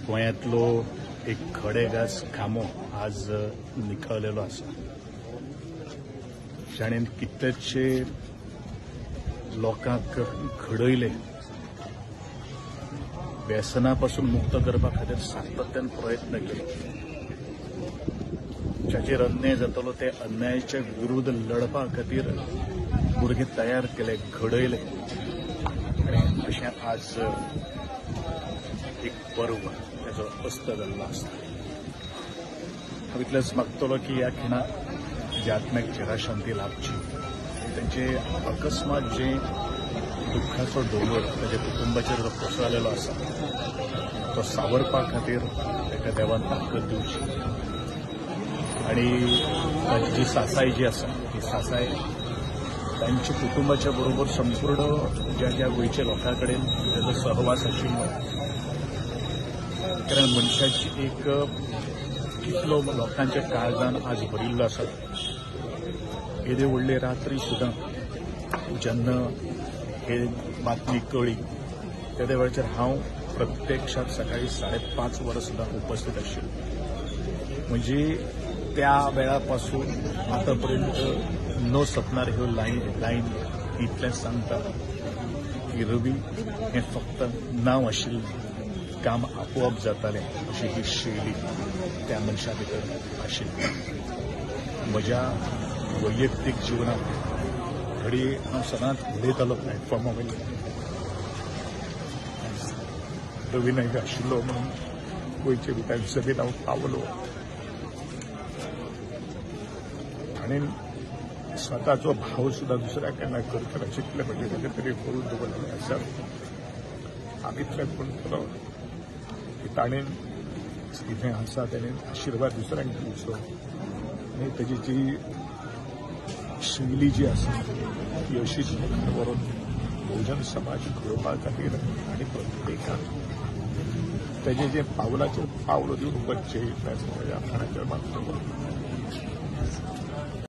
गोंयांतलो एक खडेगास खामो आज निखळलेलो आसा. जाणेन कितलेशे लोकांक घडयले, व्यसनापासून मुक्त करपा खातीर सातत्यान प्रयत्न केले. जाचेर अन्याय जातालो ते अन्यायाच्या विरुद्ध लढपा खातीर भुरगे तयार केले, घडयले. आनी अशें आज एक पर्व ताचो अस्त जाल्लो आसता. हांव इतलेंच मागतलो की ह्या खिणाक जे आत्म्याक चिराशांती लाभची. तांचे अकस्मात जे दुख्खाचो दोंगर ताच्या कुटुंबाचेर जो कोसळलेलो आसा तो सावरपा खातीर ताका देवान ताकद दिवची. आनी ताची जी सासाय जी आसा ती सासाय तांच्या कुटुंबाच्या बरोबर संपूर्ण ज्या ज्या गोंयच्या लोकां कडेन ताचो सहवास आशिल्लो. कारण मनशाची एक कितलो लोकांच्या काळजान आज भरिल्लो आसा. येदे व्हडले रात्री सुद्दां जेन्ना हे बातमी कळ्ळी त्या वेळाचेर हांव प्रत्यक्षात सकाळी 5:30 वरां सुद्दां उपस्थित आशिल्लो. म्हणजे त्या वेळापासून आतापर्यंत न सपनार ह्यो लायन इतलेंच सांगता की रवी हें फक्त नांव आशिल्लें, काम आपोआप जातालें अशी ही शैली त्या मनशा भितर आशिल्ली. म्हज्या वैयक्तीक जिवनांत घडी हांव सदांच उलयतालो प्लॅटफॉर्मा वयल्यान. रवी नायक आशिल्लो म्हणून गोंयचे विधानसभेत हांव पावलो. ताणेन स्वताचो भाव सुद्दां दुसऱ्याक केन्ना करतना चिंतलें म्हणजे कितें तरी करून दवरलें आसा. हांव इतलेंच म्हणटलो की ताणेन कितें आसा ताणेन आशिर्वाद दुसऱ्यांक दिवचो. आनी ताची जी शैली जी आसा ती अशीच मुखार व्हरून बहुजन समाज घडोवपा खातीर आनी प्रत्येकाक ताजे जे पावलाचेर पावल दिवन वचचें हेच म्हज्या मनाचेर मागतलो.